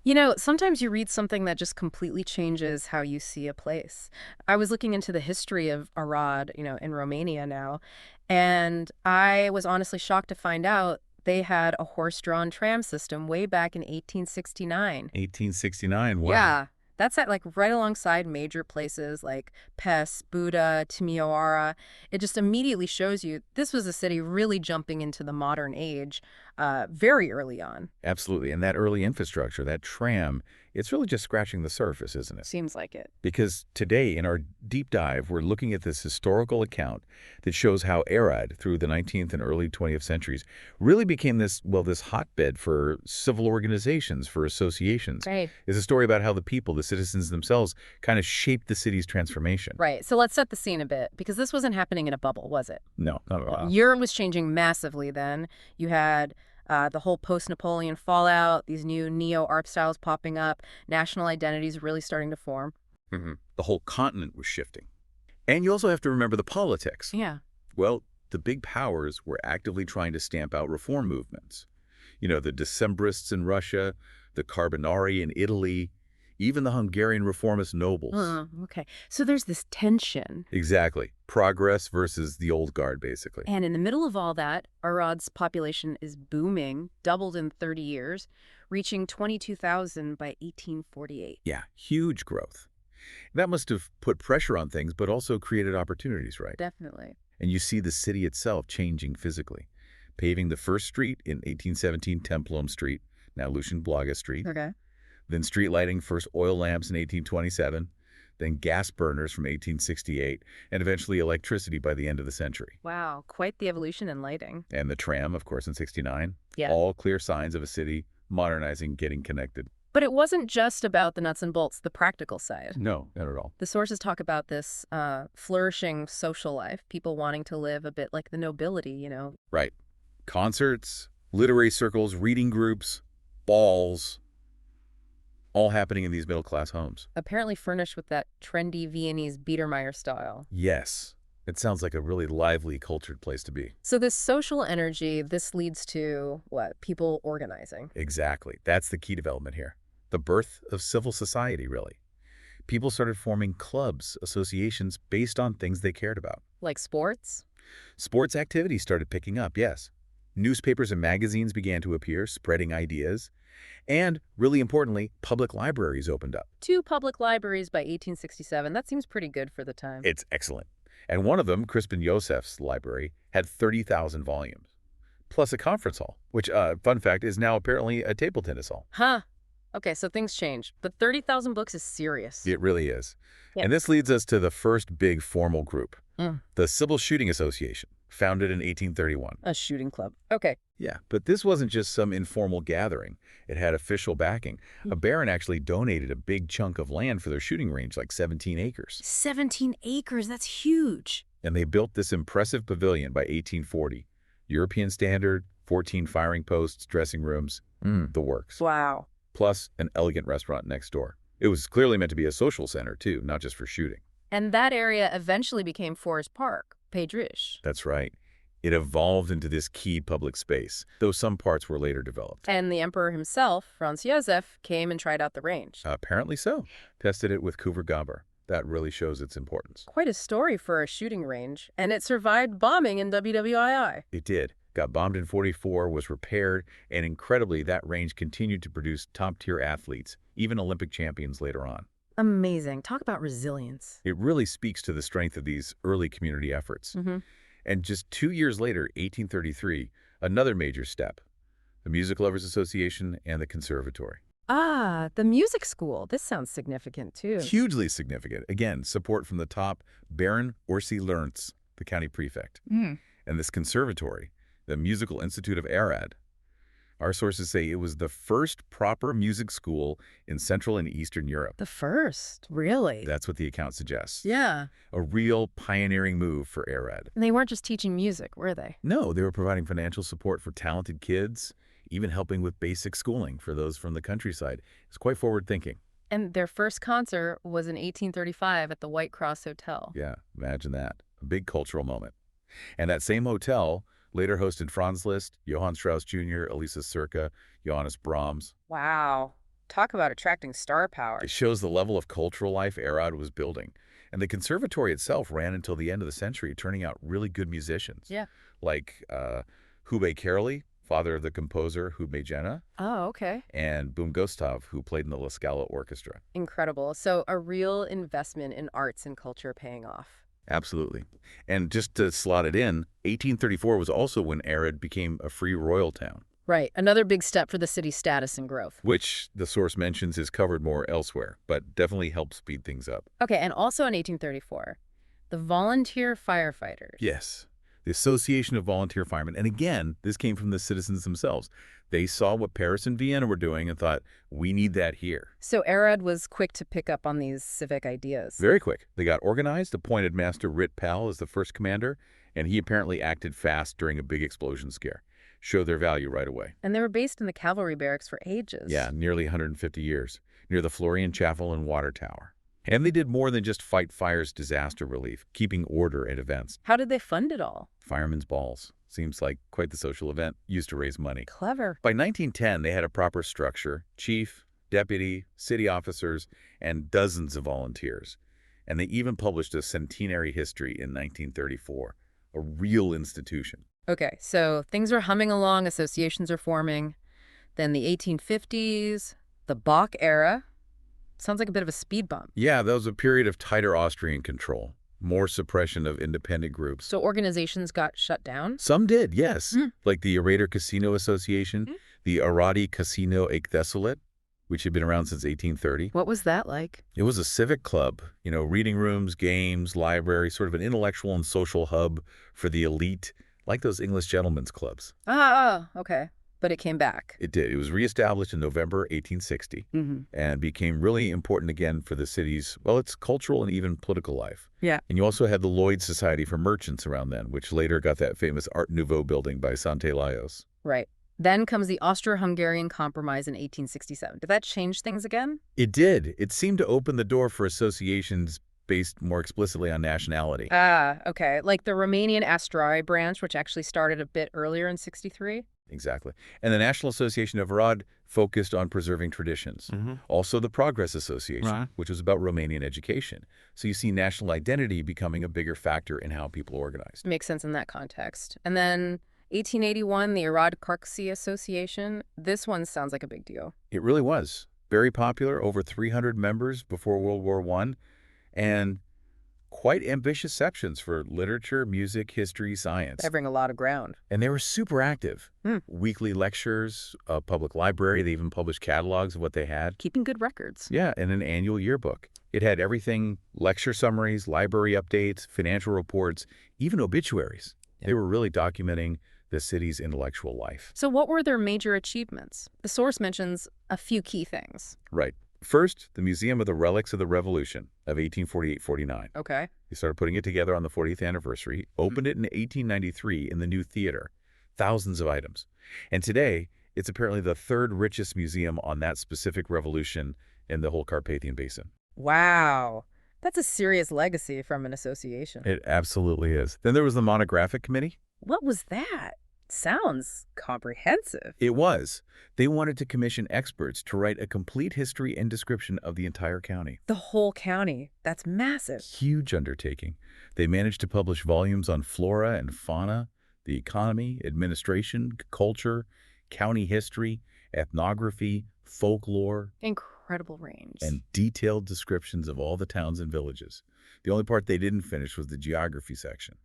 You know, sometimes you read something that just completely changes how you see a place. I was looking into the history of Arad, in Romania now, and I was honestly shocked to find out they had a horse-drawn tram system way back in 1869. 1869, wow. Yeah, that's at like right alongside major places like Pest, Buda, Timisoara. It just immediately shows you this was a city really jumping into the modern age very early on. Absolutely. And that early infrastructure, that tram, it's really just scratching the surface, isn't it? Seems like it. Because today, in our deep dive, we're looking at this historical account that shows how Arad, through the 19th and early 20th centuries, really became this, well, this hotbed for civil organizations, for associations. Right. It's a story about how the people, the citizens themselves, kind of shaped the city's transformation. Right. So let's set the scene a bit because this wasn't happening in a bubble, was it? No, not at all. Europe was changing massively then. You had the whole post-Napoleon fallout, these new neo-art styles popping up, national identities really starting to form. The whole continent was shifting. And you also have to remember the politics. Yeah. Well, the big powers were actively trying to stamp out reform movements. You know, the Decembrists in Russia, the Carbonari in Italy, even the Hungarian reformist nobles. Okay. So there's this tension. Exactly. Progress versus the old guard, basically. And in the middle of all that, Arad's population is booming, doubled in 30 years, reaching 22,000 by 1848. Yeah, huge growth. That must have put pressure on things, but also created opportunities, right? Definitely. And you see the city itself changing physically. Paving the first street in 1817, Templum Street, now Lucian Blaga Street. Okay. Then street lighting, first oil lamps in 1827, then gas burners from 1868, and eventually electricity by the end of the century. Wow, quite the evolution in lighting. And the tram, of course, in 69. Yeah. All clear signs of a city modernizing, getting connected. But it wasn't just about the nuts and bolts, the practical side. No, not at all. The sources talk about this flourishing social life, people wanting to live a bit like the nobility. Right. Concerts, literary circles, reading groups, balls, all happening in these middle-class homes. Apparently furnished with that trendy Viennese Biedermeier style. Yes. It sounds like a really lively, cultured place to be. So this social energy, this leads to what? People organizing. Exactly. That's the key development here. The birth of civil society, really. People started forming clubs, associations based on things they cared about. Like sports? Sports activities started picking up, yes. Newspapers and magazines began to appear, spreading ideas. And, really importantly, public libraries opened up. 2 public libraries by 1867. That seems pretty good for the time. It's excellent. And one of them, Crispin Josef's library, had 30,000 volumes. Plus a conference hall, which, fun fact, is now apparently a table tennis hall. Huh. Okay, so things change. But 30,000 books is serious. It really is. Yeah. And this leads us to the first big formal group, Mm. the Civil Shooting Association, founded in 1831. A shooting club. Okay. Yeah, but this wasn't just some informal gathering. It had official backing. A baron actually donated a big chunk of land for their shooting range, like 17 acres. 17 acres, that's huge. And they built this impressive pavilion by 1840. European standard, 14 firing posts, dressing rooms, the works. Wow. Plus an elegant restaurant next door. It was clearly meant to be a social center, too, not just for shooting. And that area eventually became Forest Park, Pédriche. That's right. It evolved into this key public space, though some parts were later developed. And the emperor himself, Franz Josef, came and tried out the range. Apparently so. Tested it with Kuver Gabber. That really shows its importance. Quite a story for a shooting range, and it survived bombing in WWII. It did. Got bombed in '44, was repaired, and incredibly, that range continued to produce top-tier athletes, even Olympic champions later on. Amazing. Talk about resilience. It really speaks to the strength of these early community efforts. And just 2 years later, 1833, another major step, the Music Lovers Association and the Conservatory. Ah, the music school. This sounds significant, too. Hugely significant. Again, support from the top, Baron Orsi Lernz, the county prefect. And this conservatory, the Musical Institute of Arad. Our sources say it was the first proper music school in Central and Eastern Europe. The first? Really? That's what the account suggests. Yeah. A real pioneering move for Arad. And they weren't just teaching music, were they? No, they were providing financial support for talented kids, even helping with basic schooling for those from the countryside. It's quite forward-thinking. And their first concert was in 1835 at the White Cross Hotel. Yeah, imagine that. A big cultural moment. And that same hotel later hosted Franz Liszt, Johann Strauss Jr., Elisa Circa, Johannes Brahms. Wow. Talk about attracting star power. It shows the level of cultural life Arad was building. And the conservatory itself ran until the end of the century, turning out really good musicians, Yeah. like Hubei Kerali, father of the composer Hubei Jena, Oh, okay. and Boom Gustave, who played in the La Scala Orchestra. Incredible. So a real investment in arts and culture paying off. Absolutely. And just to slot it in, 1834 was also when Arad became a free royal town, Right. Another big step for the city's status and growth. which the source mentions is covered more elsewhere, but definitely helped speed things up. Okay, and also in 1834, the volunteer firefighters. Yes, the Association of Volunteer Firemen. And again, this came from the citizens themselves. They saw what Paris and Vienna were doing and thought, we need that here. So Arad was quick to pick up on these civic ideas. Very quick. They got organized, appointed Master Rit Pal as the first commander, and he apparently acted fast during a big explosion scare. Showed their value right away. And they were based in the cavalry barracks for ages. Yeah, nearly 150 years, near the Florian Chapel and Water Tower. And they did more than just fight fires, disaster relief, keeping order at events. How did they fund it all? Firemen's balls. Seems like quite the social event, used to raise money. Clever. By 1910, they had a proper structure, chief, deputy, city officers, and dozens of volunteers. And they even published a centenary history in 1934, a real institution. Okay, so things are humming along, associations are forming. Then the 1850s, the Bach era. Sounds like a bit of a speed bump. Yeah, that was a period of tighter Austrian control, more suppression of independent groups. So organizations got shut down? Some did, yes, Mm. like the Arader Casino Association, Mm. the Aradi Casino Ekthesalit, which had been around since 1830. What was that like? It was a civic club, reading rooms, games, library, sort of an intellectual and social hub for the elite, like those English gentlemen's clubs. Okay. But it came back. It did. It was reestablished in November 1860 and became really important again for the city's, well, its cultural and even political life. Yeah. And you also had the Lloyd Society for Merchants around then, which later got that famous Art Nouveau building by Sante Laios. Right. Then comes the Austro-Hungarian Compromise in 1867. Did that change things again? It did. It seemed to open the door for associations based more explicitly on nationality. Okay. Like the Romanian Astroi branch, which actually started a bit earlier in 63? Exactly. And the National Association of Arad focused on preserving traditions. Also the Progress Association, Right. which was about Romanian education. So you see national identity becoming a bigger factor in how people organized. Makes sense in that context. And then 1881, the Arad Karksi Association. This one sounds like a big deal. It really was. Very popular, over 300 members before World War I, and quite ambitious sections for literature, music, history, science. Covering a lot of ground. And they were super active. Weekly lectures, a public library. They even published catalogs of what they had. Keeping good records. Yeah, and an annual yearbook. It had everything, lecture summaries, library updates, financial reports, even obituaries. They were really documenting the city's intellectual life. So what were their major achievements? The source mentions a few key things. Right. First, the Museum of the Relics of the Revolution of 1848-49. Okay. They started putting it together on the 40th anniversary, opened it in 1893 in the new theater. Thousands of items. And today, it's apparently the third richest museum on that specific revolution in the whole Carpathian Basin. Wow. That's a serious legacy from an association. It absolutely is. Then there was the Monographic Committee. What was that? Sounds comprehensive. It was. They wanted to commission experts to write a complete history and description of the entire county. The whole county. That's massive. Huge undertaking. They managed to publish volumes on flora and fauna, the economy, administration, culture, county history, ethnography, folklore, Incredible range. and detailed descriptions of all the towns and villages. The only part they didn't finish was the geography section.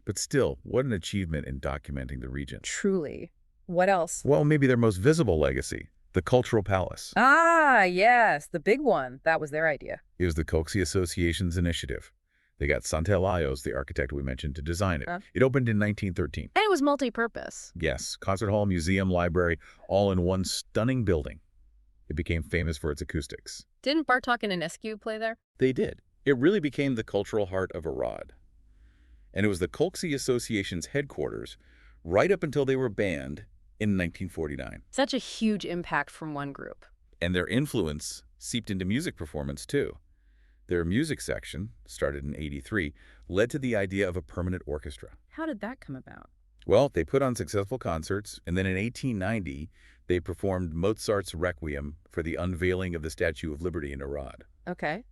But still, what an achievement in documenting the region. Truly. What else? Well, maybe their most visible legacy, the Cultural Palace. Yes, the big one. That was their idea. It was the Coxie Association's initiative. They got Sante Laios, the architect we mentioned, to design it. Huh? It opened in 1913. And it was multi-purpose. Yes, concert hall, museum, library, all in one stunning building. It became famous for its acoustics. Didn't Bartok and Enescu play there? They did. It really became the cultural heart of Arad. And it was the Coxie Association's headquarters right up until they were banned in 1949. Such a huge impact from one group. And their influence seeped into music performance, too. Their music section, started in '83, led to the idea of a permanent orchestra. How did that come about? Well, they put on successful concerts, and then in 1890, They performed Mozart's Requiem for the unveiling of the Statue of Liberty in Arad. Okay.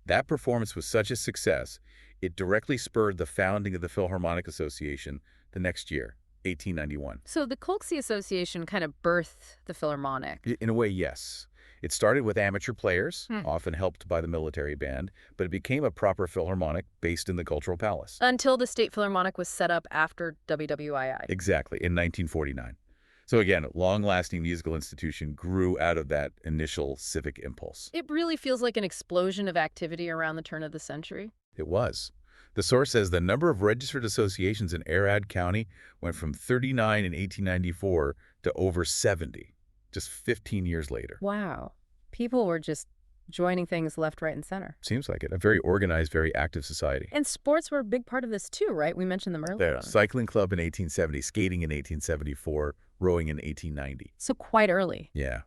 That performance was such a success, it directly spurred the founding of the Philharmonic Association the next year, 1891. So the Kolkzy Association kind of birthed the Philharmonic. In a way, yes. It started with amateur players, Hmm. often helped by the military band, but it became a proper philharmonic based in the Cultural Palace. Until the State Philharmonic was set up after WWII. Exactly, in 1949. So again, a long-lasting musical institution grew out of that initial civic impulse. It really feels like an explosion of activity around the turn of the century. It was. The source says the number of registered associations in Arad County went from 39 in 1894 to over 70, just 15 years later. Wow. People were just joining things left, right, and center. Seems like it. A very organized, very active society. And sports were a big part of this too, right? We mentioned them earlier. There, cycling club in 1870, skating in 1874, rowing in 1890. So quite early. Yeah.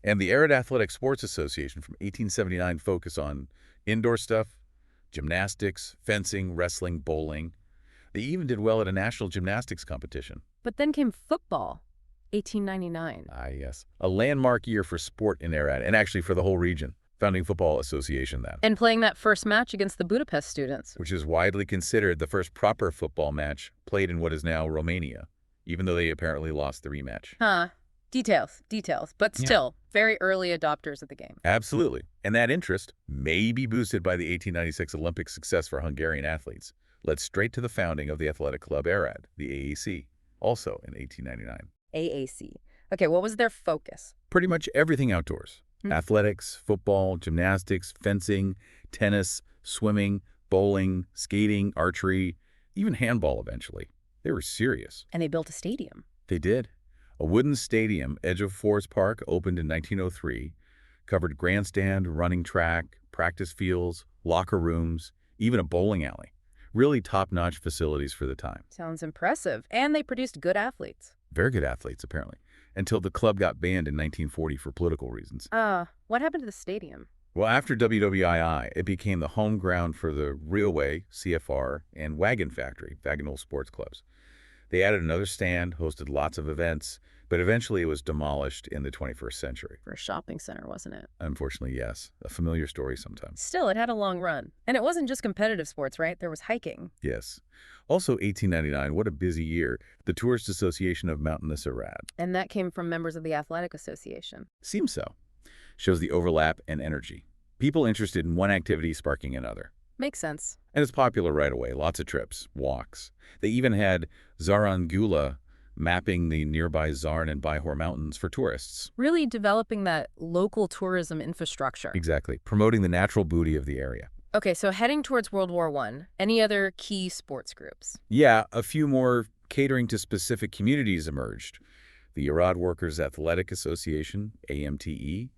And the Arad Athletic Sports Association from 1879 focused on indoor stuff, gymnastics, fencing, wrestling, bowling. They even did well at a national gymnastics competition. But then came football, 1899. Ah, yes. A landmark year for sport in Arad, and actually for the whole region. Founding Football Association then. And playing that first match against the Budapest students. Which is widely considered the first proper football match played in what is now Romania, even though they apparently lost the rematch. Huh. Details. But still, very early adopters of the game. Absolutely. And that interest may be boosted by the 1896 Olympic success for Hungarian athletes, led straight to the founding of the athletic club Arad, the AAC, also in 1899. AAC. Okay, what was their focus? Pretty much everything outdoors. Athletics, football, gymnastics, fencing, tennis, swimming, bowling, skating, archery, even handball eventually. They were serious. And they built a stadium. They did. A wooden stadium, Edge of Forest Park, opened in 1903, covered grandstand, running track, practice fields, locker rooms, even a bowling alley. Really top-notch facilities for the time. Sounds impressive. And they produced good athletes. Very good athletes, apparently, until the club got banned in 1940 for political reasons. What happened to the stadium? Well, after WWII, it became the home ground for the Railway, CFR, and Wagon Factory, Wagonal sports clubs. They added another stand, hosted lots of events, but eventually it was demolished in the 21st century. For a shopping center, wasn't it? Unfortunately, yes. A familiar story sometimes. Still, it had a long run. And it wasn't just competitive sports, right? There was hiking. Yes. Also, 1899, what a busy year. The Tourist Association of Mountainous Arad. And that came from members of the Athletic Association. Seems so. Shows the overlap and energy. People interested in one activity sparking another. Makes sense. And it's popular right away. Lots of trips, walks. They even had Zarangula mapping the nearby Zarn and Bihor Mountains for tourists. Really developing that local tourism infrastructure. Exactly. Promoting the natural beauty of the area. Okay, so heading towards World War I, any other key sports groups? Yeah, a few more catering to specific communities emerged. The Arad Workers Athletic Association, AMTE,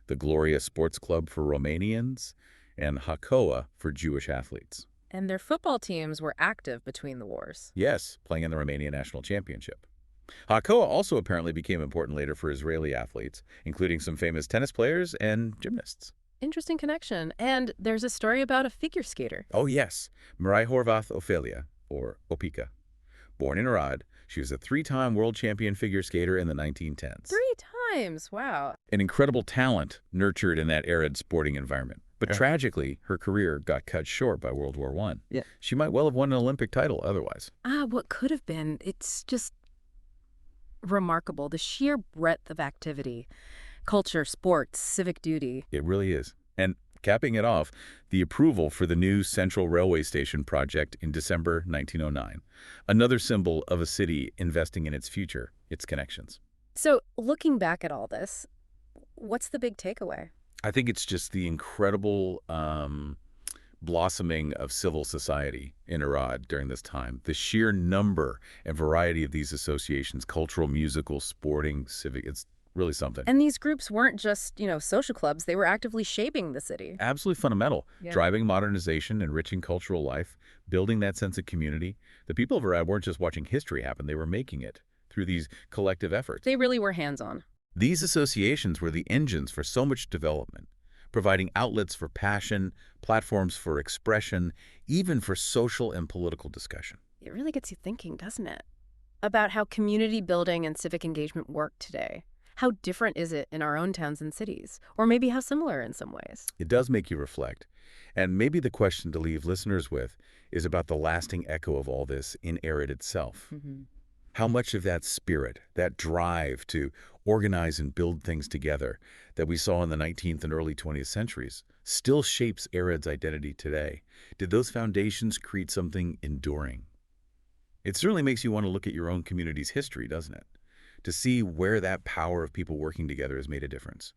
the Gloria Sports Club for Romanians, and Hakoah for Jewish athletes. And their football teams were active between the wars. Yes, playing in the Romanian National Championship. Hakoah also apparently became important later for Israeli athletes, including some famous tennis players and gymnasts. Interesting connection. And there's a story about a figure skater. Oh, yes. Mirai Horvath Ophelia, or Opika. Born in Arad, she was a three-time world champion figure skater in the 1910s. 3 times, wow. An incredible talent nurtured in that arid sporting environment. But tragically, her career got cut short by World War I. Yeah. She might well have won an Olympic title otherwise. What could have been. It's just remarkable. The sheer breadth of activity, culture, sports, civic duty. It really is. And capping it off, the approval for the new Central Railway Station project in December 1909. Another symbol of a city investing in its future, its connections. So looking back at all this, what's the big takeaway? I think it's just the incredible blossoming of civil society in Arad during this time. The sheer number and variety of these associations, cultural, musical, sporting, civic, it's really something. And these groups weren't just, social clubs. They were actively shaping the city. Absolutely fundamental. Yeah. Driving modernization, enriching cultural life, building that sense of community. The people of Arad weren't just watching history happen, they were making it through these collective efforts. They really were hands-on. These associations were the engines for so much development, providing outlets for passion, platforms for expression, even for social and political discussion. It really gets you thinking, doesn't it? About how community building and civic engagement work today. How different is it in our own towns and cities? Or maybe how similar in some ways? It does make you reflect. And maybe the question to leave listeners with is about the lasting echo of all this in Arad itself. Hmm. How much of that spirit, that drive to organize and build things together that we saw in the 19th and early 20th centuries still shapes Arad's identity today? Did those foundations create something enduring? It certainly makes you want to look at your own community's history, doesn't it? To see where that power of people working together has made a difference.